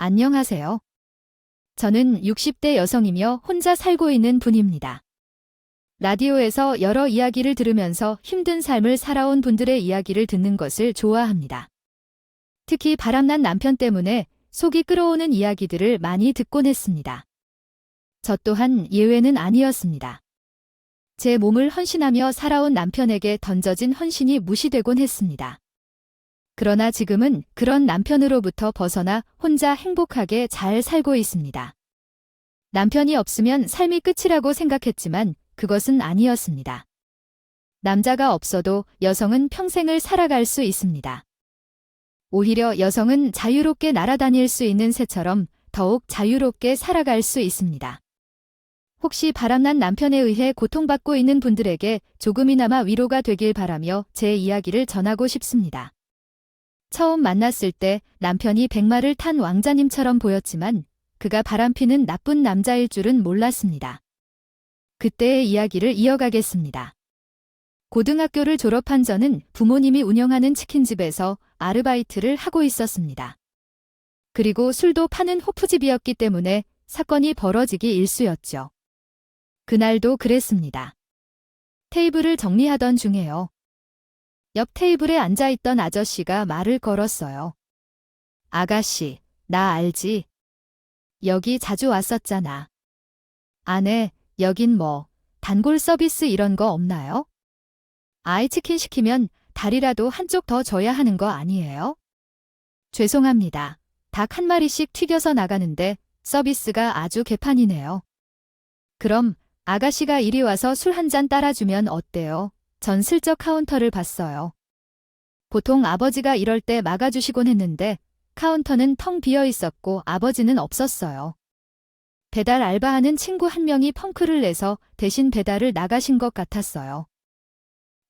안녕하세요. 저는 60대 여성이며 혼자 살고 있는 분입니다. 라디오에서 여러 이야기를 들으면서 힘든 삶을 살아온 분들의 이야기를 듣는 것을 좋아합니다. 특히 바람난 남편 때문에 속이 끓어오는 이야기들을 많이 듣곤 했습니다. 저 또한 예외는 아니었습니다. 제 몸을 헌신하며 살아온 남편에게 던져진 헌신이 무시되곤 했습니다. 그러나 지금은 그런 남편으로부터 벗어나 혼자 행복하게 잘 살고 있습니다. 남편이 없으면 삶이 끝이라고 생각했지만 그것은 아니었습니다. 남자가 없어도 여성은 평생을 살아갈 수 있습니다. 오히려 여성은 자유롭게 날아다닐 수 있는 새처럼 더욱 자유롭게 살아갈 수 있습니다. 혹시 바람난 남편에 의해 고통받고 있는 분들에게 조금이나마 위로가 되길 바라며 제 이야기를 전하고 싶습니다. 처음 만났을 때 남편이 백마를 탄 왕자님처럼 보였지만 그가 바람피는 나쁜 남자일 줄은 몰랐습니다. 그때의 이야기를 이어가겠습니다. 고등학교를 졸업한 저는 부모님이 운영하는 치킨집에서 아르바이트를 하고 있었습니다. 그리고 술도 파는 호프집이었기 때문에 사건이 벌어지기 일쑤였죠. 그날도 그랬습니다. 테이블을 정리하던 중에요. 옆 테이블에 앉아있던 아저씨가 말을 걸었어요. 아가씨, 나 알지? 여기 자주 왔었잖아. 아네, 여긴 뭐, 단골 서비스 이런 거 없나요? 아이 치킨 시키면 다리라도 한쪽 더 줘야 하는 거 아니에요? 죄송합니다. 닭 한 마리씩 튀겨서 나가는데 서비스가 아주 개판이네요. 그럼 아가씨가 이리 와서 술 한 잔 따라주면 어때요? 전 슬쩍 카운터를 봤어요. 보통 아버지가 이럴 때 막아주시곤 했는데 카운터는 텅 비어 있었고 아버지는 없었어요. 배달 알바하는 친구 한 명이 펑크를 내서 대신 배달을 나가신 것 같았어요.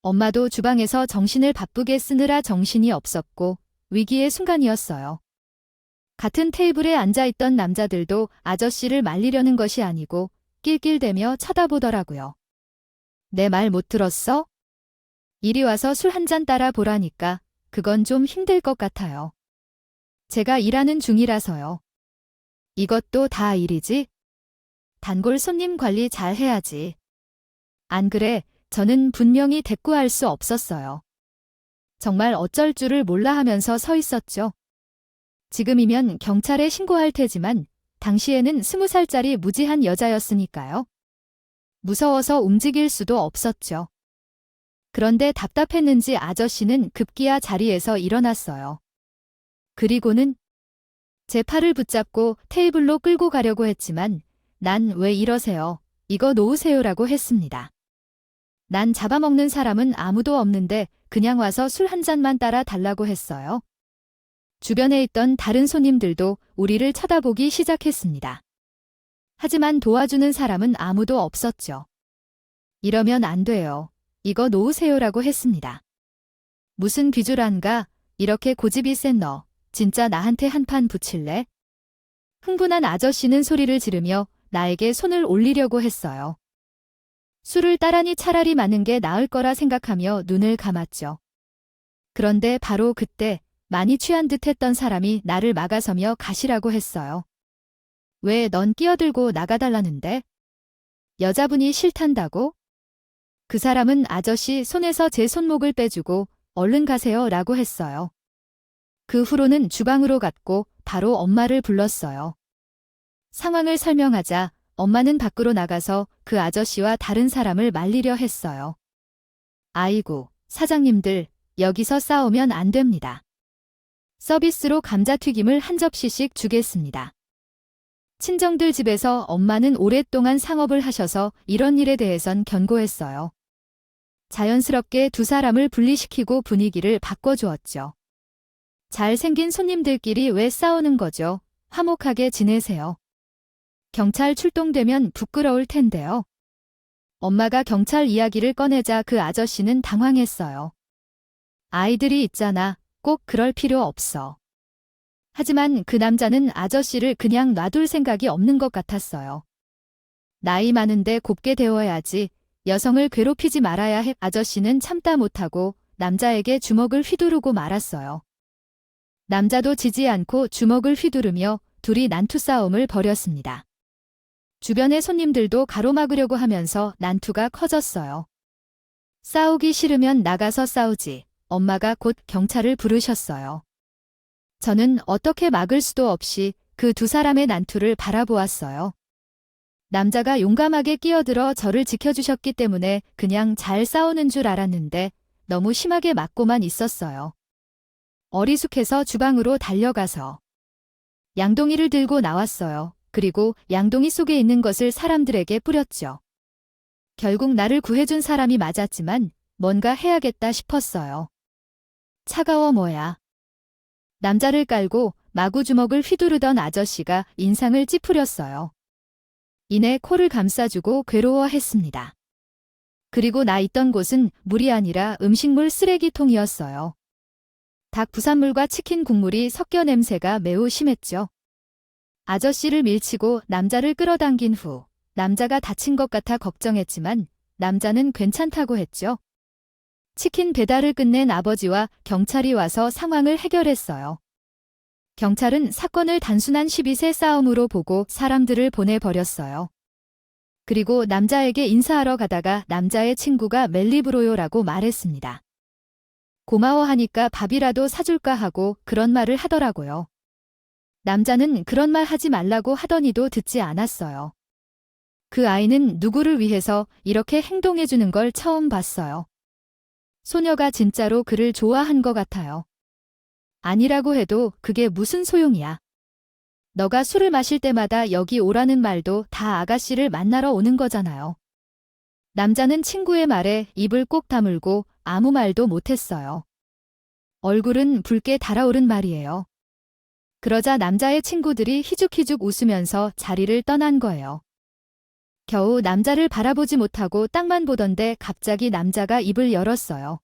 엄마도 주방에서 정신을 바쁘게 쓰느라 정신이 없었고 위기의 순간이었어요. 같은 테이블에 앉아있던 남자들도 아저씨를 말리려는 것이 아니고 낄낄대며 쳐다보더라고요. 내 말 못 들었어? 이리 와서 술 한 잔 따라 보라니까 그건 좀 힘들 것 같아요. 제가 일하는 중이라서요. 이것도 다 일이지? 단골 손님 관리 잘 해야지. 안 그래, 저는 분명히 대꾸할 수 없었어요. 정말 어쩔 줄을 몰라 하면서 서 있었죠. 지금이면 경찰에 신고할 테지만 당시에는 20살짜리 무지한 여자였으니까요. 무서워서 움직일 수도 없었죠. 그런데 답답했는지 아저씨는 급기야 자리에서 일어났어요. 그리고는 제 팔을 붙잡고 테이블로 끌고 가려고 했지만 난 왜 이러세요? 이거 놓으세요라고 했습니다. 난 잡아먹는 사람은 아무도 없는데 그냥 와서 술 한 잔만 따라 달라고 했어요. 주변에 있던 다른 손님들도 우리를 쳐다보기 시작했습니다. 하지만 도와주는 사람은 아무도 없었죠. 이러면 안 돼요. 이거 놓으세요라고 했습니다. 무슨 비주란가? 이렇게 고집이 센 너. 진짜 나한테 한판 붙일래? 흥분한 아저씨는 소리를 지르며 나에게 손을 올리려고 했어요. 술을 따라니 차라리 맞는 게 나을 거라 생각하며 눈을 감았죠. 그런데 바로 그때 많이 취한 듯 했던 사람이 나를 막아서며 가시라고 했어요. 왜 넌 끼어들고 나가달라는데? 여자분이 싫단다고? 그 사람은 아저씨 손에서 제 손목을 빼주고 얼른 가세요 라고 했어요. 그 후로는 주방으로 갔고 바로 엄마를 불렀어요. 상황을 설명하자 엄마는 밖으로 나가서 그 아저씨와 다른 사람을 말리려 했어요. 아이고, 사장님들, 여기서 싸우면 안 됩니다. 서비스로 감자튀김을 한 접시씩 주겠습니다. 친정들 집에서 엄마는 오랫동안 상업을 하셔서 이런 일에 대해선 견고했어요. 자연스럽게 두 사람을 분리시키고 분위기를 바꿔주었죠. 잘생긴 손님들끼리 왜 싸우는 거죠? 화목하게 지내세요. 경찰 출동되면 부끄러울 텐데요. 엄마가 경찰 이야기를 꺼내자 그 아저씨는 당황했어요. 아이들이 있잖아. 꼭 그럴 필요 없어. 하지만 그 남자는 아저씨를 그냥 놔둘 생각이 없는 것 같았어요. 나이 많은데 곱게 대워야지. 여성을 괴롭히지 말아야 해. 아저씨는 참다 못하고 남자에게 주먹을 휘두르고 말았어요. 남자도 지지 않고 주먹을 휘두르며 둘이 난투 싸움을 벌였습니다. 주변의 손님들도 가로막으려고 하면서 난투가 커졌어요. 싸우기 싫으면 나가서 싸우지. 엄마가 곧 경찰을 부르셨어요. 저는 어떻게 막을 수도 없이 그 두 사람의 난투를 바라보았어요. 남자가 용감하게 끼어들어 저를 지켜주셨기 때문에 그냥 잘 싸우는 줄 알았는데 너무 심하게 맞고만 있었어요. 어리숙해서 주방으로 달려가서 양동이를 들고 나왔어요. 그리고 양동이 속에 있는 것을 사람들에게 뿌렸죠. 결국 나를 구해준 사람이 맞았지만 뭔가 해야겠다 싶었어요. 차가워 뭐야. 남자를 깔고 마구 주먹을 휘두르던 아저씨가 인상을 찌푸렸어요. 이내 코를 감싸주고 괴로워했습니다. 그리고 나 있던 곳은 물이 아니라 음식물 쓰레기통이었어요. 닭 부산물과 치킨 국물이 섞여 냄새가 매우 심했죠. 아저씨를 밀치고 남자를 끌어당긴 후 남자가 다친 것 같아 걱정했지만 남자는 괜찮다고 했죠. 치킨 배달을 끝낸 아버지와 경찰이 와서 상황을 해결했어요. 경찰은 사건을 단순한 12세 싸움으로 보고 사람들을 보내버렸어요. 그리고 남자에게 인사하러 가다가 남자의 친구가 멜리브로요라고 말했습니다. 고마워하니까 밥이라도 사줄까 하고 그런 말을 하더라고요. 남자는 그런 말 하지 말라고 하더니도 듣지 않았어요. 그 아이는 누구를 위해서 이렇게 행동해주는 걸 처음 봤어요. 소녀가 진짜로 그를 좋아한 것 같아요. 아니라고 해도 그게 무슨 소용이야. 너가 술을 마실 때마다 여기 오라는 말도 다 아가씨를 만나러 오는 거잖아요. 남자는 친구의 말에 입을 꼭 다물고 아무 말도 못했어요. 얼굴은 붉게 달아오른 말이에요. 그러자 남자의 친구들이 희죽희죽 웃으면서 자리를 떠난 거예요. 겨우 남자를 바라보지 못하고 땅만 보던데 갑자기 남자가 입을 열었어요.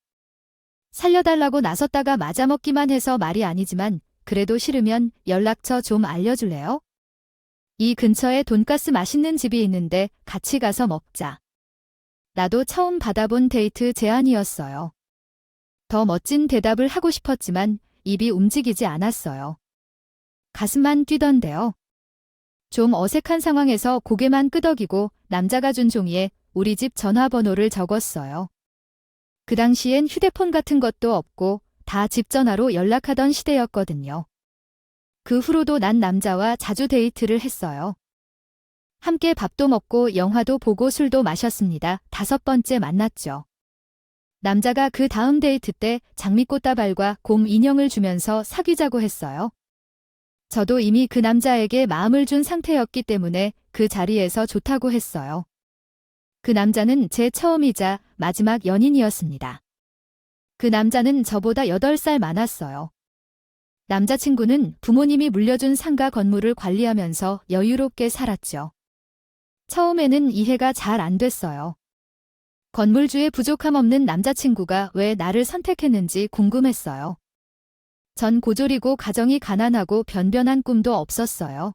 살려달라고 나섰다가 맞아먹기만 해서 말이 아니지만 그래도 싫으면 연락처 좀 알려줄래요? 이 근처에 돈가스 맛있는 집이 있는데 같이 가서 먹자. 나도 처음 받아본 데이트 제안이었어요. 더 멋진 대답을 하고 싶었지만 입이 움직이지 않았어요. 가슴만 뛰던데요. 좀 어색한 상황에서 고개만 끄덕이고 남자가 준 종이에 우리 집 전화번호를 적었어요. 그 당시엔 휴대폰 같은 것도 없고 다 집 전화로 연락하던 시대였거든요. 그 후로도 난 남자와 자주 데이트를 했어요. 함께 밥도 먹고 영화도 보고 술도 마셨습니다. 5번째 만났죠. 남자가 그 다음 데이트 때 장미꽃다발과 곰 인형을 주면서 사귀자고 했어요. 저도 이미 그 남자에게 마음을 준 상태였기 때문에 그 자리에서 좋다고 했어요. 그 남자는 제 처음이자 마지막 연인이었습니다. 그 남자는 저보다 8살 많았어요. 남자친구는 부모님이 물려준 상가 건물을 관리하면서 여유롭게 살았죠. 처음에는 이해가 잘 안 됐어요. 건물주의 부족함 없는 남자친구가 왜 나를 선택했는지 궁금했어요. 전 고졸이고 가정이 가난하고 변변한 꿈도 없었어요.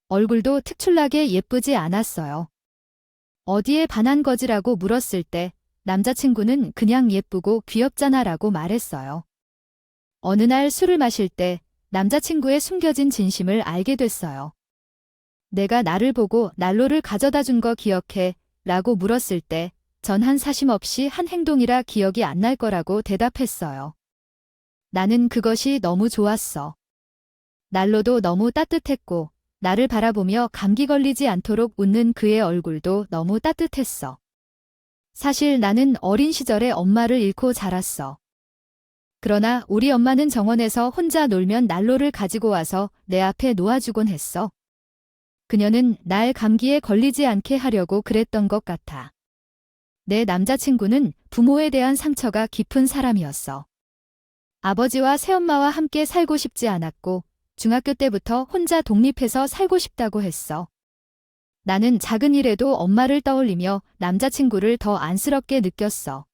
얼굴도 특출나게 예쁘지 않았어요. 어디에 반한 거지라고 물었을 때 남자친구는 그냥 예쁘고 귀엽잖아라고 말했어요. 어느 날 술을 마실 때 남자친구의 숨겨진 진심을 알게 됐어요. 내가 나를 보고 난로를 가져다 준 거 기억해? 라고 물었을 때 전 한 사심 없이 한 행동이라 기억이 안 날 거라고 대답했어요. 나는 그것이 너무 좋았어. 난로도 너무 따뜻했고 나를 바라보며 감기 걸리지 않도록 웃는 그의 얼굴도 너무 따뜻했어. 사실 나는 어린 시절에 엄마를 잃고 자랐어. 그러나 우리 엄마는 정원에서 혼자 놀면 난로를 가지고 와서 내 앞에 놓아주곤 했어. 그녀는 날 감기에 걸리지 않게 하려고 그랬던 것 같아. 내 남자친구는 부모에 대한 상처가 깊은 사람이었어. 아버지와 새엄마와 함께 살고 싶지 않았고 중학교 때부터 혼자 독립해서 살고 싶다고 했어. 나는 작은 일에도 엄마를 떠올리며 남자친구를 더 안쓰럽게 느꼈어.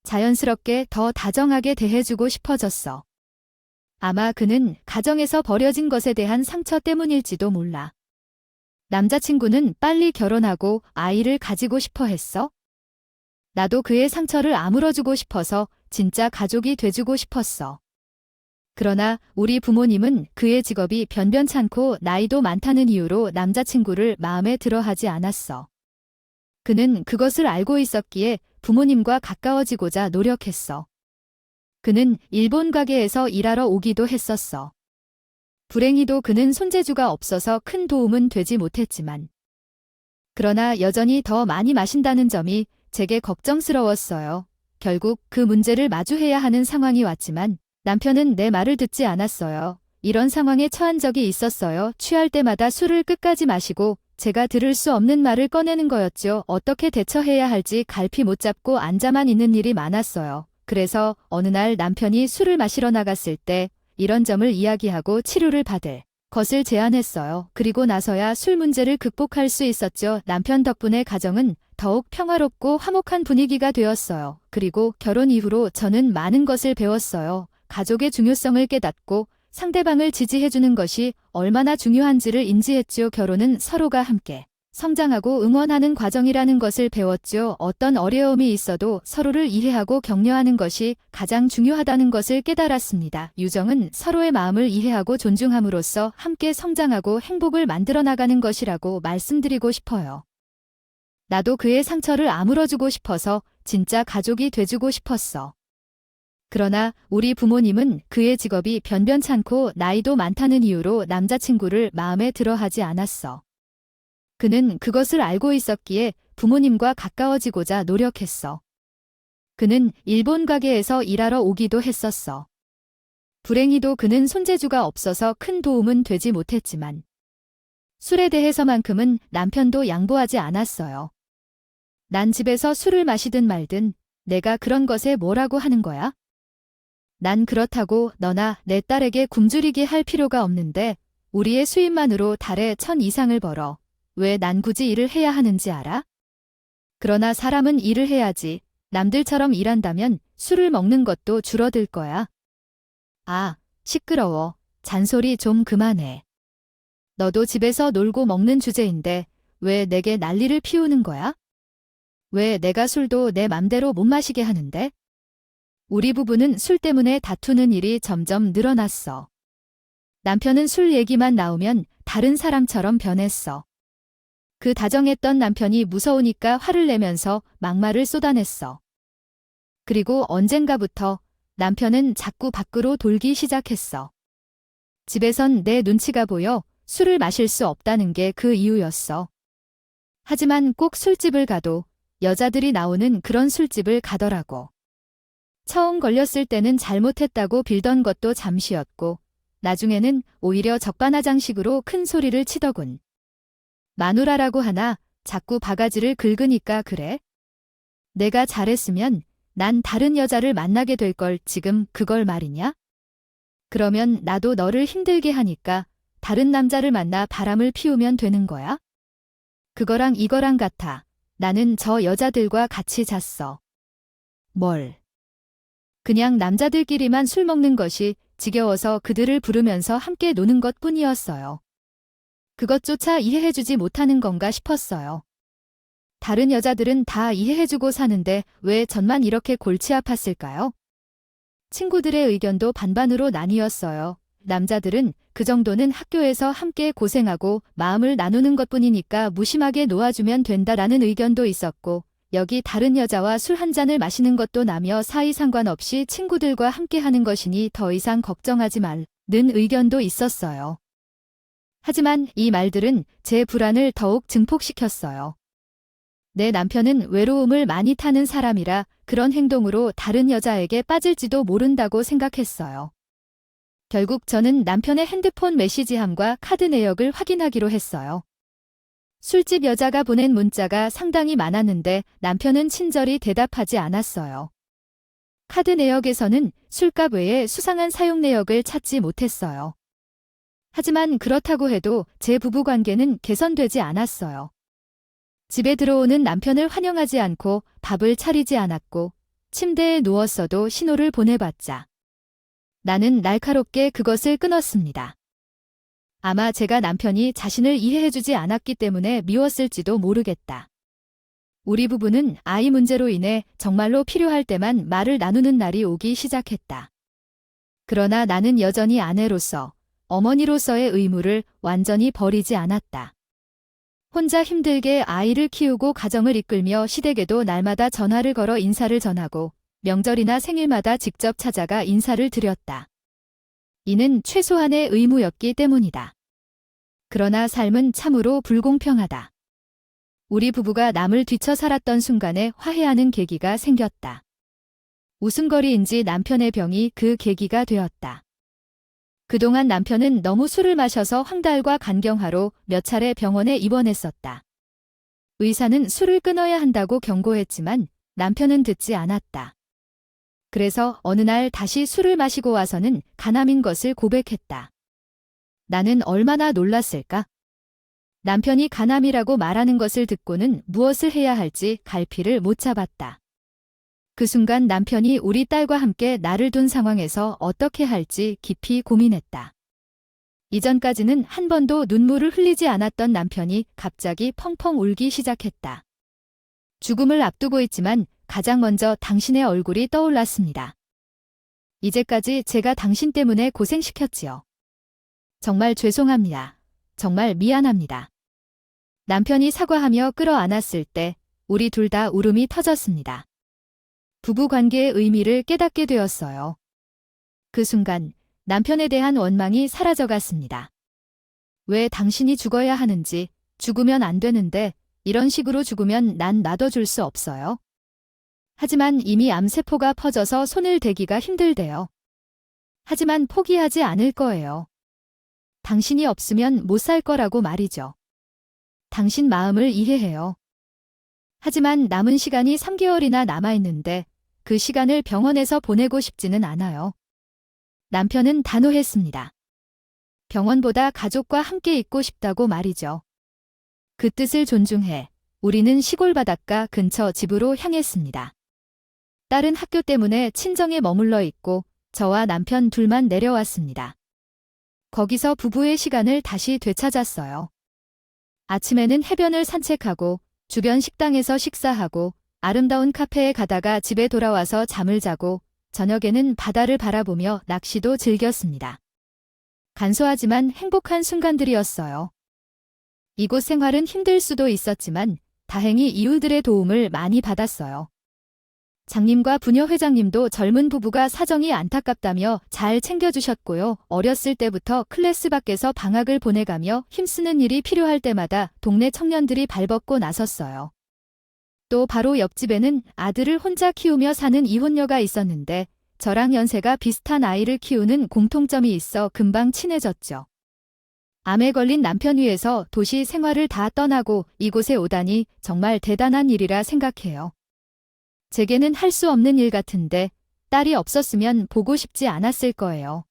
자연스럽게 더 다정하게 대해주고 싶어졌어. 아마 그는 가정에서 버려진 것에 대한 상처 때문일지도 몰라. 남자친구는 빨리 결혼하고 아이를 가지고 싶어 했어. 나도 그의 상처를 아물어주고 싶어서 진짜 가족이 돼주고 싶었어. 그러나 우리 부모님은 그의 직업이 변변찮고 나이도 많다는 이유로 남자친구를 마음에 들어하지 않았어. 그는 그것을 알고 있었기에 부모님과 가까워지고자 노력했어. 그는 일본 가게에서 일하러 오기도 했었어. 불행히도 그는 손재주가 없어서 큰 도움은 되지 못했지만. 그러나 여전히 더 많이 마신다는 점이 제게 걱정스러웠어요. 결국 그 문제를 마주해야 하는 상황이 왔지만 남편은 내 말을 듣지 않았어요. 이런 상황에 처한 적이 있었어요. 취할 때마다 술을 끝까지 마시고 제가 들을 수 없는 말을 꺼내는 거였죠. 어떻게 대처해야 할지 갈피 못 잡고 앉아만 있는 일이 많았어요. 그래서 어느 날 남편이 술을 마시러 나갔을 때 이런 점을 이야기하고 치료를 받을 것을 제안했어요. 그리고 나서야 술 문제를 극복할 수 있었죠. 남편 덕분에 가정은 더욱 평화롭고 화목한 분위기가 되었어요. 그리고 결혼 이후로 저는 많은 것을 배웠어요. 가족의 중요성을 깨닫고 상대방을 지지해주는 것이 얼마나 중요한지를 인지했죠. 결혼은 서로가 함께 성장하고 응원하는 과정이라는 것을 배웠죠. 어떤 어려움이 있어도 서로를 이해하고 격려하는 것이 가장 중요하다는 것을 깨달았습니다. 유정은 서로의 마음을 이해하고 존중함으로써 함께 성장하고 행복을 만들어 나가는 것이라고 말씀드리고 싶어요. 나도 그의 상처를 아물어주고 싶어서 진짜 가족이 돼주고 싶었어. 그러나 우리 부모님은 그의 직업이 변변찮고 나이도 많다는 이유로 남자친구를 마음에 들어하지 않았어. 그는 그것을 알고 있었기에 부모님과 가까워지고자 노력했어. 그는 일본 가게에서 일하러 오기도 했었어. 불행히도 그는 손재주가 없어서 큰 도움은 되지 못했지만 술에 대해서만큼은 남편도 양보하지 않았어요. 난 집에서 술을 마시든 말든 내가 그런 것에 뭐라고 하는 거야? 난 그렇다고 너나 내 딸에게 굶주리게 할 필요가 없는데 우리의 수입만으로 달에 1,000 이상을 벌어. 왜 난 굳이 일을 해야 하는지 알아? 그러나 사람은 일을 해야지. 남들처럼 일한다면 술을 먹는 것도 줄어들 거야. 아, 시끄러워. 잔소리 좀 그만해. 너도 집에서 놀고 먹는 주제인데 왜 내게 난리를 피우는 거야? 왜 내가 술도 내 맘대로 못 마시게 하는데? 우리 부부는 술 때문에 다투는 일이 점점 늘어났어. 남편은 술 얘기만 나오면 다른 사람처럼 변했어. 그 다정했던 남편이 무서우니까 화를 내면서 막말을 쏟아냈어. 그리고 언젠가부터 남편은 자꾸 밖으로 돌기 시작했어. 집에선 내 눈치가 보여 술을 마실 수 없다는 게 그 이유였어. 하지만 꼭 술집을 가도 여자들이 나오는 그런 술집을 가더라고. 처음 걸렸을 때는 잘못했다고 빌던 것도 잠시였고 나중에는 오히려 적반하장식으로 큰 소리를 치더군. 마누라라고 하나 자꾸 바가지를 긁으니까 그래? 내가 잘했으면 난 다른 여자를 만나게 될 걸 지금 그걸 말이냐? 그러면 나도 너를 힘들게 하니까 다른 남자를 만나 바람을 피우면 되는 거야? 그거랑 이거랑 같아. 나는 저 여자들과 같이 잤어. 뭘? 그냥 남자들끼리만 술 먹는 것이 지겨워서 그들을 부르면서 함께 노는 것 뿐이었어요. 그것조차 이해해주지 못하는 건가 싶었어요. 다른 여자들은 다 이해해주고 사는데 왜 전만 이렇게 골치 아팠을까요? 친구들의 의견도 반반으로 나뉘었어요. 남자들은 그 정도는 학교에서 함께 고생하고 마음을 나누는 것뿐이니까 무심하게 놓아주면 된다라는 의견도 있었고 여기 다른 여자와 술 한 잔을 마시는 것도 나며 사이 상관없이 친구들과 함께 하는 것이니 더 이상 걱정하지 말는 의견도 있었어요. 하지만 이 말들은 제 불안을 더욱 증폭시켰어요. 내 남편은 외로움을 많이 타는 사람이라 그런 행동으로 다른 여자에게 빠질지도 모른다고 생각했어요. 결국 저는 남편의 핸드폰 메시지함과 카드 내역을 확인하기로 했어요. 술집 여자가 보낸 문자가 상당히 많았는데 남편은 친절히 대답하지 않았어요. 카드 내역에서는 술값 외에 수상한 사용 내역을 찾지 못했어요. 하지만 그렇다고 해도 제 부부관계는 개선되지 않았어요. 집에 들어오는 남편을 환영하지 않고 밥을 차리지 않았고 침대에 누웠어도 신호를 보내봤자 나는 날카롭게 그것을 끊었습니다. 아마 제가 남편이 자신을 이해해주지 않았기 때문에 미웠을지도 모르겠다. 우리 부부는 아이 문제로 인해 정말로 필요할 때만 말을 나누는 날이 오기 시작했다. 그러나 나는 여전히 아내로서, 어머니로서의 의무를 완전히 버리지 않았다. 혼자 힘들게 아이를 키우고 가정을 이끌며 시댁에도 날마다 전화를 걸어 인사를 전하고 명절이나 생일마다 직접 찾아가 인사를 드렸다. 이는 최소한의 의무였기 때문이다. 그러나 삶은 참으로 불공평하다. 우리 부부가 남을 뒤쳐 살았던 순간에 화해하는 계기가 생겼다. 웃음거리인지 남편의 병이 그 계기가 되었다. 그동안 남편은 너무 술을 마셔서 황달과 간경화로 몇 차례 병원에 입원했었다. 의사는 술을 끊어야 한다고 경고했지만 남편은 듣지 않았다. 그래서 어느 날 다시 술을 마시고 와서는 간암인 것을 고백했다. 나는 얼마나 놀랐을까? 남편이 간암이라고 말하는 것을 듣고는 무엇을 해야 할지 갈피를 못 잡았다. 그 순간 남편이 우리 딸과 함께 나를 둔 상황에서 어떻게 할지 깊이 고민했다. 이전까지는 한 번도 눈물을 흘리지 않았던 남편이 갑자기 펑펑 울기 시작했다. 죽음을 앞두고 있지만 가장 먼저 당신의 얼굴이 떠올랐습니다. 이제까지 제가 당신 때문에 고생시켰지요. 정말 죄송합니다. 정말 미안합니다. 남편이 사과하며 끌어안았을 때 우리 둘 다 울음이 터졌습니다. 부부관계의 의미를 깨닫게 되었어요. 그 순간 남편에 대한 원망이 사라져갔습니다. 왜 당신이 죽어야 하는지, 죽으면 안 되는데 이런 식으로 죽으면 난 놔둬줄 수 없어요. 하지만 이미 암세포가 퍼져서 손을 대기가 힘들대요. 하지만 포기하지 않을 거예요. 당신이 없으면 못 살 거라고 말이죠. 당신 마음을 이해해요. 하지만 남은 시간이 3개월이나 남아있는데 그 시간을 병원에서 보내고 싶지는 않아요. 남편은 단호했습니다. 병원보다 가족과 함께 있고 싶다고 말이죠. 그 뜻을 존중해 우리는 시골 바닷가 근처 집으로 향했습니다. 딸은 학교 때문에 친정에 머물러 있고 저와 남편 둘만 내려왔습니다. 거기서 부부의 시간을 다시 되찾았어요. 아침에는 해변을 산책하고 주변 식당에서 식사하고 아름다운 카페에 가다가 집에 돌아와서 잠을 자고 저녁에는 바다를 바라보며 낚시도 즐겼습니다. 간소하지만 행복한 순간들이었어요. 이곳 생활은 힘들 수도 있었지만 다행히 이웃들의 도움을 많이 받았어요. 장님과 부녀 회장님도 젊은 부부가 사정이 안타깝다며 잘 챙겨주셨고요. 어렸을 때부터 클래스 밖에서 방학을 보내가며 힘쓰는 일이 필요할 때마다 동네 청년들이 발벗고 나섰어요. 또 바로 옆집에는 아들을 혼자 키우며 사는 이혼녀가 있었는데 저랑 연세가 비슷한 아이를 키우는 공통점이 있어 금방 친해졌죠. 암에 걸린 남편 위해서 도시 생활을 다 떠나고 이곳에 오다니 정말 대단한 일이라 생각해요. 제게는 할 수 없는 일 같은데 딸이 없었으면 보고 싶지 않았을 거예요.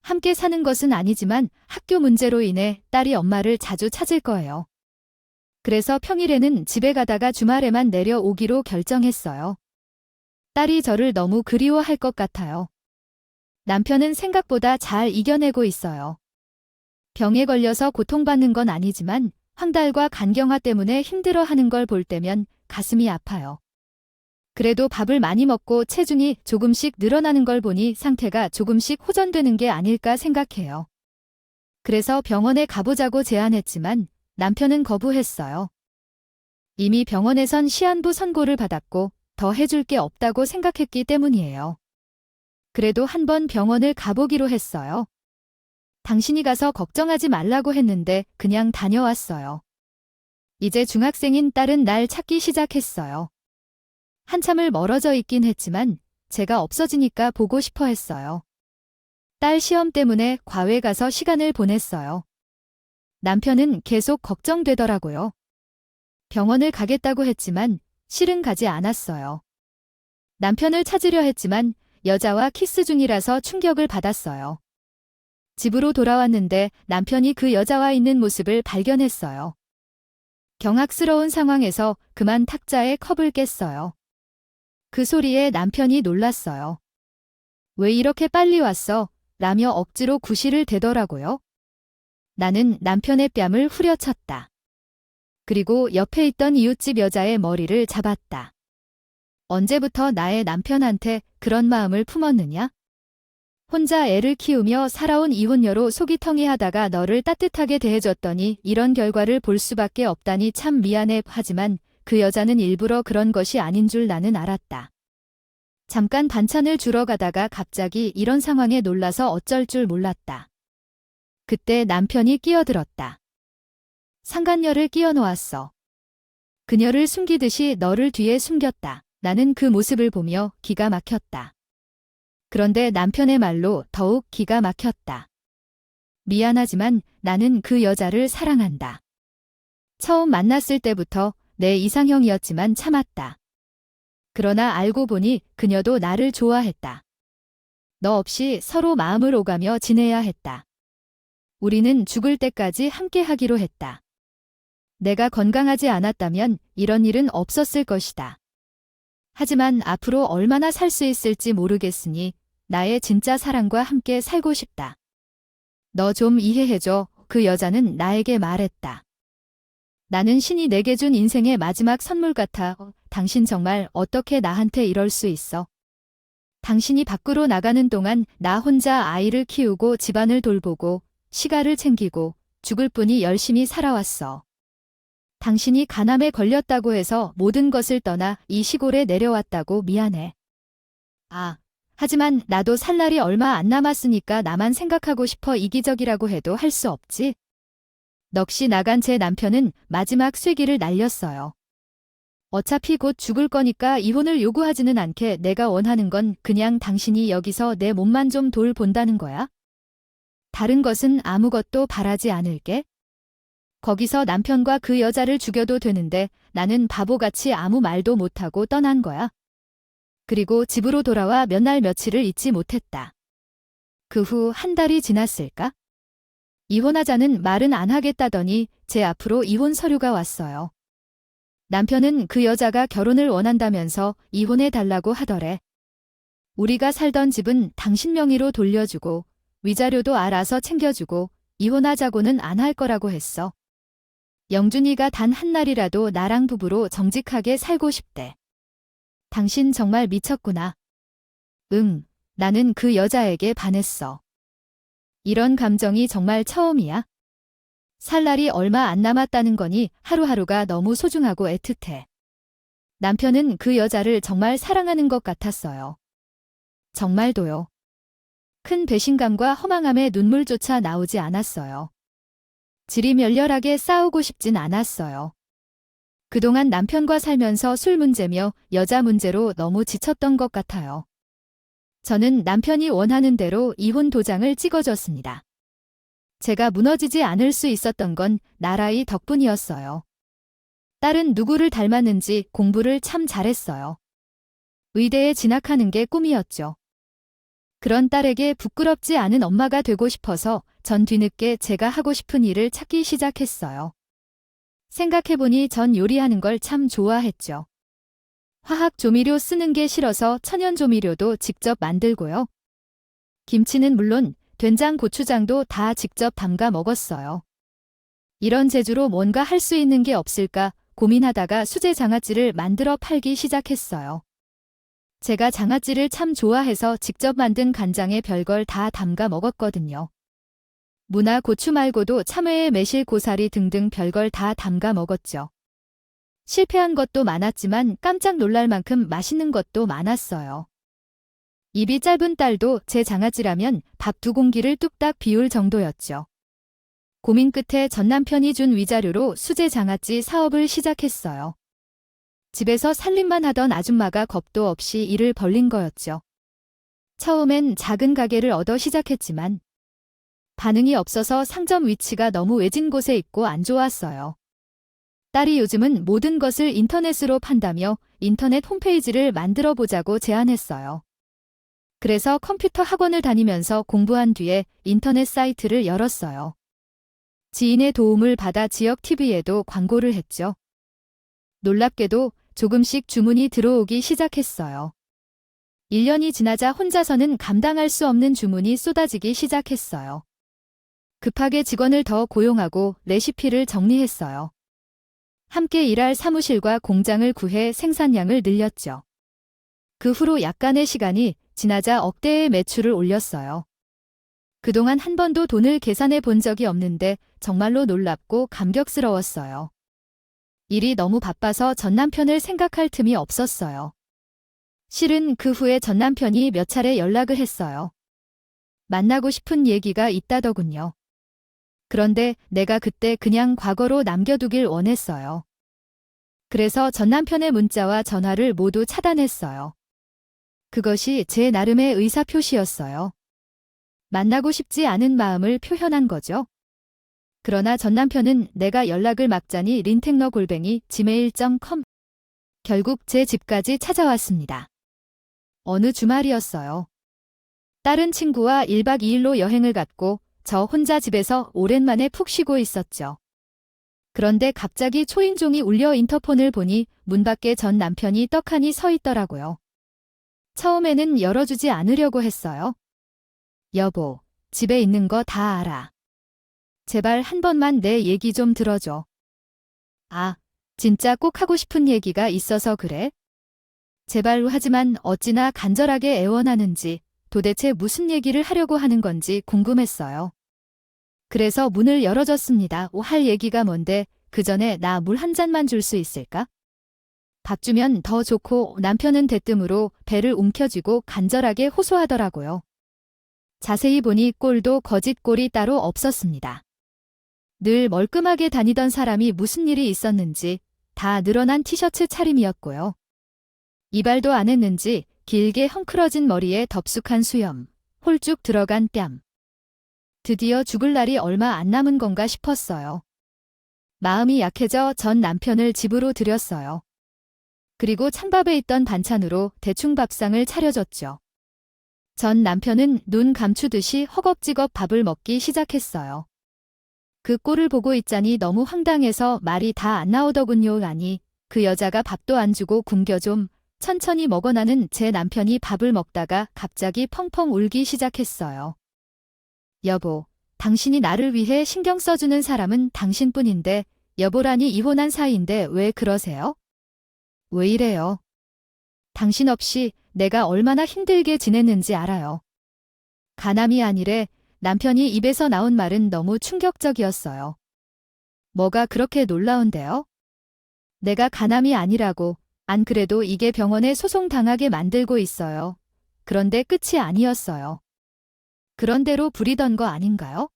함께 사는 것은 아니지만 학교 문제로 인해 딸이 엄마를 자주 찾을 거예요. 그래서 평일에는 집에 가다가 주말에만 내려오기로 결정했어요. 딸이 저를 너무 그리워할 것 같아요. 남편은 생각보다 잘 이겨내고 있어요. 병에 걸려서 고통받는 건 아니지만 황달과 간경화 때문에 힘들어하는 걸 볼 때면 가슴이 아파요. 그래도 밥을 많이 먹고 체중이 조금씩 늘어나는 걸 보니 상태가 조금씩 호전되는 게 아닐까 생각해요. 그래서 병원에 가보자고 제안했지만 남편은 거부했어요. 이미 병원에선 시한부 선고를 받았고 더 해줄 게 없다고 생각했기 때문이에요. 그래도 한번 병원을 가보기로 했어요. 당신이 가서 걱정하지 말라고 했는데 그냥 다녀왔어요. 이제 중학생인 딸은 날 찾기 시작했어요. 한참을 멀어져 있긴 했지만 제가 없어지니까 보고 싶어 했어요. 딸 시험 때문에 과외 가서 시간을 보냈어요. 남편은 계속 걱정되더라고요. 병원을 가겠다고 했지만 실은 가지 않았어요. 남편을 찾으려 했지만 여자와 키스 중이라서 충격을 받았어요. 집으로 돌아왔는데 남편이 그 여자와 있는 모습을 발견했어요. 경악스러운 상황에서 그만 탁자에 컵을 깼어요. 그 소리에 남편이 놀랐어요. 왜 이렇게 빨리 왔어? 라며 억지로 구실을 대더라고요. 나는 남편의 뺨을 후려쳤다. 그리고 옆에 있던 이웃집 여자의 머리를 잡았다. 언제부터 나의 남편한테 그런 마음을 품었느냐? 혼자 애를 키우며 살아온 이혼녀로 속이 텅이하다가 너를 따뜻하게 대해줬더니 이런 결과를 볼 수밖에 없다니 참 미안해. 하지만 그 여자는 일부러 그런 것이 아닌 줄 나는 알았다. 잠깐 반찬을 주러 가다가 갑자기 이런 상황에 놀라서 어쩔 줄 몰랐다. 그때 남편이 끼어들었다. 상간녀를 끼워 놓았어. 그녀를 숨기듯이 너를 뒤에 숨겼다. 나는 그 모습을 보며 기가 막혔다. 그런데 남편의 말로 더욱 기가 막혔다. 미안하지만 나는 그 여자를 사랑한다. 처음 만났을 때부터 내 이상형이었지만 참았다. 그러나 알고 보니 그녀도 나를 좋아했다. 너 없이 서로 마음을 오가며 지내야 했다. 우리는 죽을 때까지 함께 하기로 했다. 내가 건강하지 않았다면 이런 일은 없었을 것이다. 하지만 앞으로 얼마나 살 수 있을지 모르겠으니 나의 진짜 사랑과 함께 살고 싶다. 너 좀 이해해줘. 그 여자는 나에게 말했다. 나는 신이 내게 준 인생의 마지막 선물 같아. 당신 정말 어떻게 나한테 이럴 수 있어? 당신이 밖으로 나가는 동안 나 혼자 아이를 키우고 집안을 돌보고 시가를 챙기고 죽을 뿐이 열심히 살아왔어. 당신이 간암에 걸렸다고 해서 모든 것을 떠나 이 시골에 내려왔다고 미안해. 하지만 나도 살 날이 얼마 안 남았으니까 나만 생각하고 싶어. 이기적이라고 해도 할 수 없지. 넋이 나간 제 남편은 마지막 쐐기를 날렸어요. 어차피 곧 죽을 거니까 이혼을 요구하지는 않게 내가 원하는 건 그냥 당신이 여기서 내 몸만 좀 돌본다는 거야. 다른 것은 아무것도 바라지 않을게. 거기서 남편과 그 여자를 죽여도 되는데 나는 바보같이 아무 말도 못하고 떠난 거야. 그리고 집으로 돌아와 몇 날 며칠을 잊지 못했다. 그 후 한 달이 지났을까? 이혼하자는 말은 안 하겠다더니 제 앞으로 이혼 서류가 왔어요. 남편은 그 여자가 결혼을 원한다면서 이혼해달라고 하더래. 우리가 살던 집은 당신 명의로 돌려주고 위자료도 알아서 챙겨주고 이혼하자고는 안 할 거라고 했어. 영준이가 단 한 날이라도 나랑 부부로 정직하게 살고 싶대. 당신 정말 미쳤구나. 응, 나는 그 여자에게 반했어. 이런 감정이 정말 처음이야. 살 날이 얼마 안 남았다는 거니 하루하루가 너무 소중하고 애틋해. 남편은 그 여자를 정말 사랑하는 것 같았어요. 정말도요. 큰 배신감과 허망함에 눈물조차 나오지 않았어요. 질이 멸렬하게 싸우고 싶진 않았어요. 그동안 남편과 살면서 술 문제며 여자 문제로 너무 지쳤던 것 같아요. 저는 남편이 원하는 대로 이혼 도장을 찍어줬습니다. 제가 무너지지 않을 수 있었던 건 나라이 덕분이었어요. 딸은 누구를 닮았는지 공부를 참 잘했어요. 의대에 진학하는 게 꿈이었죠. 그런 딸에게 부끄럽지 않은 엄마가 되고 싶어서 전 뒤늦게 제가 하고 싶은 일을 찾기 시작했어요. 생각해보니 전 요리하는 걸 참 좋아했죠. 화학 조미료 쓰는 게 싫어서 천연 조미료도 직접 만들고요. 김치는 물론 된장, 고추장도 다 직접 담가 먹었어요. 이런 재주로 뭔가 할 수 있는 게 없을까 고민하다가 수제 장아찌를 만들어 팔기 시작했어요. 제가 장아찌를 참 좋아해서 직접 만든 간장에 별걸 다 담가 먹었거든요. 무나 고추 말고도 참외에 매실, 고사리 등등 별걸 다 담가 먹었죠. 실패한 것도 많았지만 깜짝 놀랄 만큼 맛있는 것도 많았어요. 입이 짧은 딸도 제 장아찌라면 밥 2공기를 뚝딱 비울 정도였죠. 고민 끝에 전 남편이 준 위자료로 수제 장아찌 사업을 시작했어요. 집에서 살림만 하던 아줌마가 겁도 없이 일을 벌린 거였죠. 처음엔 작은 가게를 얻어 시작했지만 반응이 없어서 상점 위치가 너무 외진 곳에 있고 안 좋았어요. 딸이 요즘은 모든 것을 인터넷으로 판다며 인터넷 홈페이지를 만들어 보자고 제안했어요. 그래서 컴퓨터 학원을 다니면서 공부한 뒤에 인터넷 사이트를 열었어요. 지인의 도움을 받아 지역 TV에도 광고를 했죠. 놀랍게도 조금씩 주문이 들어오기 시작했어요. 1년이 지나자 혼자서는 감당할 수 없는 주문이 쏟아지기 시작했어요. 급하게 직원을 더 고용하고 레시피를 정리했어요. 함께 일할 사무실과 공장을 구해 생산량을 늘렸죠. 그 후로 약간의 시간이 지나자 억대의 매출을 올렸어요. 그동안 한 번도 돈을 계산해 본 적이 없는데 정말로 놀랍고 감격스러웠어요. 일이 너무 바빠서 전 남편을 생각할 틈이 없었어요. 실은 그 후에 전 남편이 몇 차례 연락을 했어요. 만나고 싶은 얘기가 있다더군요. 그런데 내가 그때 그냥 과거로 남겨두길 원했어요. 그래서 전 남편의 문자와 전화를 모두 차단했어요. 그것이 제 나름의 의사표시였어요. 만나고 싶지 않은 마음을 표현한 거죠. 그러나 전 남편은 내가 연락을 막자니 린텍너@gmail.com 결국 제 집까지 찾아왔습니다. 어느 주말이었어요. 딸은 친구와 1박 2일로 여행을 갔고 저 혼자 집에서 오랜만에 푹 쉬고 있었죠. 그런데 갑자기 초인종이 울려 인터폰을 보니 문 밖에 전 남편이 떡하니 서 있더라고요. 처음에는 열어주지 않으려고 했어요. 여보, 집에 있는 거 다 알아. 제발 한 번만 내 얘기 좀 들어줘. 아, 진짜 꼭 하고 싶은 얘기가 있어서 그래? 제발 하지만 어찌나 간절하게 애원하는지 도대체 무슨 얘기를 하려고 하는 건지 궁금했어요. 그래서 문을 열어줬습니다. 할 얘기가 뭔데 그 전에 나 물 한 잔만 줄 수 있을까? 밥 주면 더 좋고 남편은 대뜸으로 배를 움켜쥐고 간절하게 호소하더라고요. 자세히 보니 꼴도 거짓 꼴이 따로 없었습니다. 늘 멀끔하게 다니던 사람이 무슨 일이 있었는지 다 늘어난 티셔츠 차림이었고요. 이발도 안 했는지 길게 헝클어진 머리에 덥숙한 수염, 홀쭉 들어간 뺨. 드디어 죽을 날이 얼마 안 남은 건가 싶었어요. 마음이 약해져 전 남편을 집으로 들였어요. 그리고 찬밥에 있던 반찬으로 대충 밥상을 차려줬죠. 전 남편은 눈 감추듯이 허겁지겁 밥을 먹기 시작했어요. 그 꼴을 보고 있자니 너무 황당해서 말이 다 안 나오더군요. 아니, 그 여자가 밥도 안 주고 굶겨 좀 천천히 먹어나는 제 남편이 밥을 먹다가 갑자기 펑펑 울기 시작했어요. 여보, 당신이 나를 위해 신경 써주는 사람은 당신뿐인데 여보라니 이혼한 사이인데 왜 그러세요? 왜 이래요? 당신 없이 내가 얼마나 힘들게 지냈는지 알아요. 가남이 아니래. 남편이 입에서 나온 말은 너무 충격적이었어요. 뭐가 그렇게 놀라운데요? 내가 가남이 아니라고. 안 그래도 이게 병원에 소송당하게 만들고 있어요. 그런데 끝이 아니었어요. 그런 대로 부리던 거 아닌가요?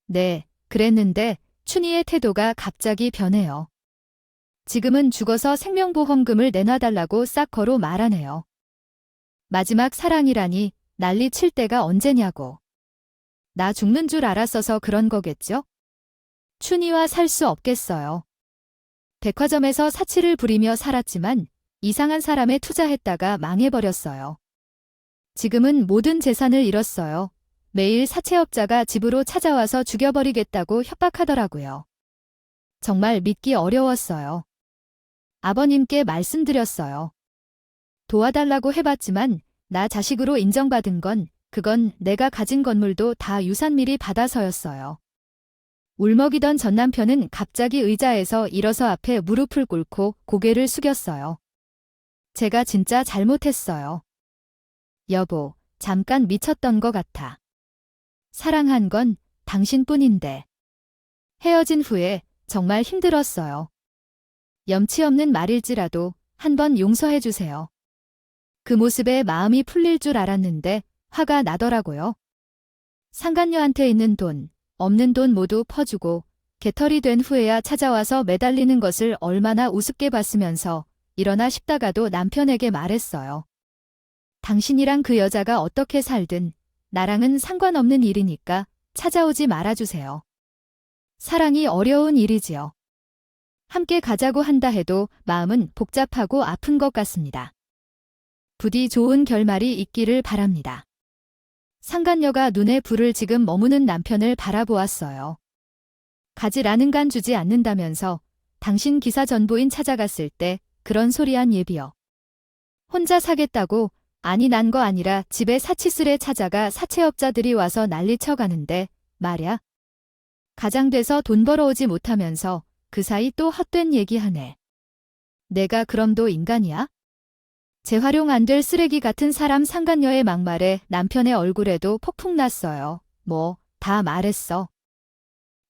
네, 그랬는데 춘희의 태도가 갑자기 변해요. 지금은 죽어서 생명보험금을 내놔달라고 싹 걸어 말하네요. 마지막 사랑이라니 난리 칠 때가 언제냐고. 나 죽는 줄 알았어서 그런 거겠죠? 춘희와 살 수 없겠어요. 백화점에서 사치를 부리며 살았지만 이상한 사람에 투자했다가 망해버렸어요. 지금은 모든 재산을 잃었어요. 매일 사채업자가 집으로 찾아와서 죽여버리겠다고 협박하더라고요. 정말 믿기 어려웠어요. 아버님께 말씀드렸어요. 도와달라고 해봤지만 나 자식으로 인정받은 건 그건 내가 가진 건물도 다 유산 미리 받아서였어요. 울먹이던 전 남편은 갑자기 의자에서 일어서 앞에 무릎을 꿇고 고개를 숙였어요. 제가 진짜 잘못했어요. 여보, 잠깐 미쳤던 것 같아. 사랑한 건 당신뿐인데. 헤어진 후에 정말 힘들었어요. 염치 없는 말일지라도 한번 용서해주세요. 그 모습에 마음이 풀릴 줄 알았는데 화가 나더라고요. 상간녀한테 있는 돈, 없는 돈 모두 퍼주고 개털이 된 후에야 찾아와서 매달리는 것을 얼마나 우습게 봤으면서 일어나 싶다가도 남편에게 말했어요. 당신이랑 그 여자가 어떻게 살든 나랑은 상관없는 일이니까 찾아오지 말아주세요. 사랑이 어려운 일이지요. 함께 가자고 한다 해도 마음은 복잡하고 아픈 것 같습니다. 부디 좋은 결말이 있기를 바랍니다. 상간녀가 눈에 불을 지금 머무는 남편을 바라보았어요. 가지라는 간 주지 않는다면서 당신 기사 전부인 찾아갔을 때 그런 소리한 예비여. 혼자 사겠다고 아니 난 거 아니라 집에 사치스레 찾아가 사채업자들이 와서 난리쳐 가는데 말야. 가장돼서 돈 벌어오지 못하면서 그 사이 또 헛된 얘기하네. 내가 그럼도 인간이야? 재활용 안 될 쓰레기 같은 사람 상간녀의 막말에 남편의 얼굴에도 폭풍 났어요. 뭐, 다 말했어.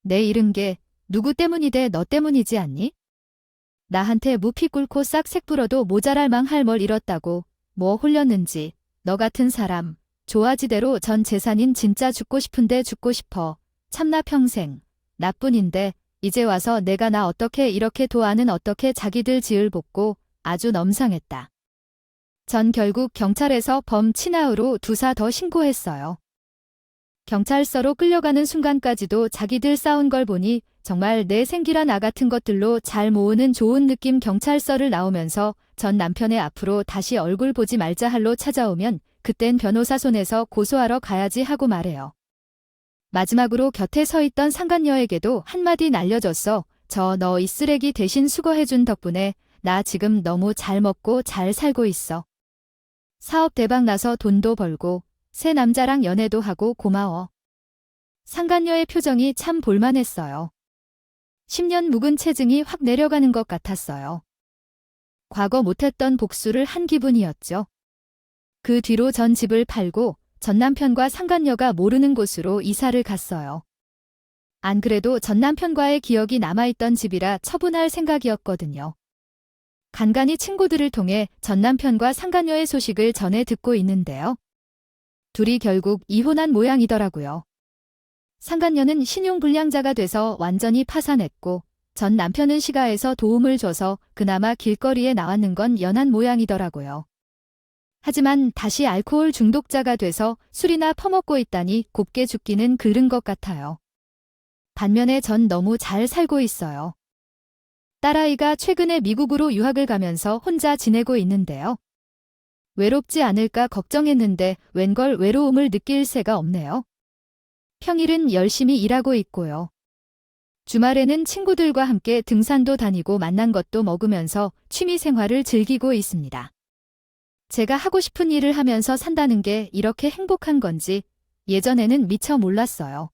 내 잃은 게 누구 때문이대 너 때문이지 않니? 나한테 무피 꿇고 싹 색불어도 모자랄 망할 뭘 잃었다고. 뭐 홀렸는지. 너 같은 사람. 좋아지대로 전 재산인 진짜 죽고 싶은데 죽고 싶어. 참나 평생. 나뿐인데 이제 와서 내가 나 어떻게 이렇게 도와는 어떻게 자기들 지을 볶고 아주 넘상했다. 전 결국 경찰에서 범친아으로 2사 더 신고했어요. 경찰서로 끌려가는 순간까지도 자기들 싸운 걸 보니 정말 내 생기라 나 같은 것들로 잘 모으는 좋은 느낌. 경찰서를 나오면서 전 남편의 앞으로 다시 얼굴 보지 말자 할로 찾아오면 그땐 변호사 손에서 고소하러 가야지 하고 말해요. 마지막으로 곁에 서 있던 상간녀에게도 한마디 날려줬어. 저 너 이 쓰레기 대신 수거해준 덕분에 나 지금 너무 잘 먹고 잘 살고 있어. 사업 대박 나서 돈도 벌고 새 남자랑 연애도 하고 고마워. 상간녀의 표정이 참 볼만했어요. 10년 묵은 체증이 확 내려가는 것 같았어요. 과거 못했던 복수를 한 기분이었죠. 그 뒤로 전 집을 팔고 전 남편과 상간녀가 모르는 곳으로 이사를 갔어요. 안 그래도 전 남편과의 기억이 남아있던 집이라 처분할 생각이었거든요. 간간히 친구들을 통해 전 남편과 상간녀의 소식을 전해 듣고 있는데요. 둘이 결국 이혼한 모양이더라고요. 상간녀는 신용불량자가 돼서 완전히 파산했고 전 남편은 시가에서 도움을 줘서 그나마 길거리에 나왔는 건 연한 모양이더라고요. 하지만 다시 알코올 중독자가 돼서 술이나 퍼먹고 있다니 곱게 죽기는 그른 것 같아요. 반면에 전 너무 잘 살고 있어요. 딸아이가 최근에 미국으로 유학을 가면서 혼자 지내고 있는데요. 외롭지 않을까 걱정했는데 웬걸 외로움을 느낄 새가 없네요. 평일은 열심히 일하고 있고요. 주말에는 친구들과 함께 등산도 다니고 만난 것도 먹으면서 취미 생활을 즐기고 있습니다. 제가 하고 싶은 일을 하면서 산다는 게 이렇게 행복한 건지 예전에는 미처 몰랐어요.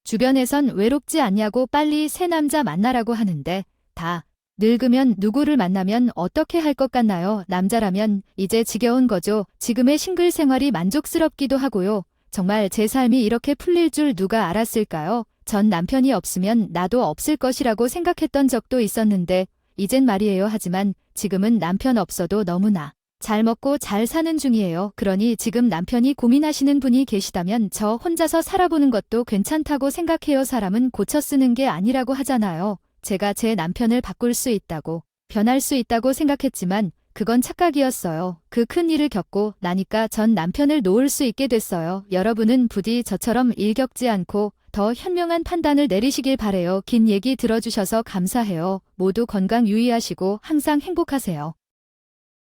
주변에선 외롭지 않냐고 빨리 새 남자 만나라고 하는데 다 늙으면 누구를 만나면 어떻게 할 것 같나요? 남자라면 이제 지겨운 거죠. 지금의 싱글 생활이 만족스럽기도 하고요. 정말 제 삶이 이렇게 풀릴 줄 누가 알았을까요? 전 남편이 없으면 나도 없을 것이라고 생각했던 적도 있었는데 이젠 말이에요. 하지만 지금은 남편 없어도 너무나 잘 먹고 잘 사는 중이에요. 그러니 지금 남편이 고민하시는 분이 계시다면 저 혼자서 살아보는 것도 괜찮다고 생각해요. 사람은 고쳐 쓰는 게 아니라고 하잖아요. 제가 제 남편을 바꿀 수 있다고, 변할 수 있다고 생각했지만 그건 착각이었어요. 그 큰 일을 겪고 나니까 전 남편을 놓을 수 있게 됐어요. 여러분은 부디 저처럼 일 겪지 않고 더 현명한 판단을 내리시길 바래요. 긴 얘기 들어주셔서 감사해요. 모두 건강 유의하시고 항상 행복하세요.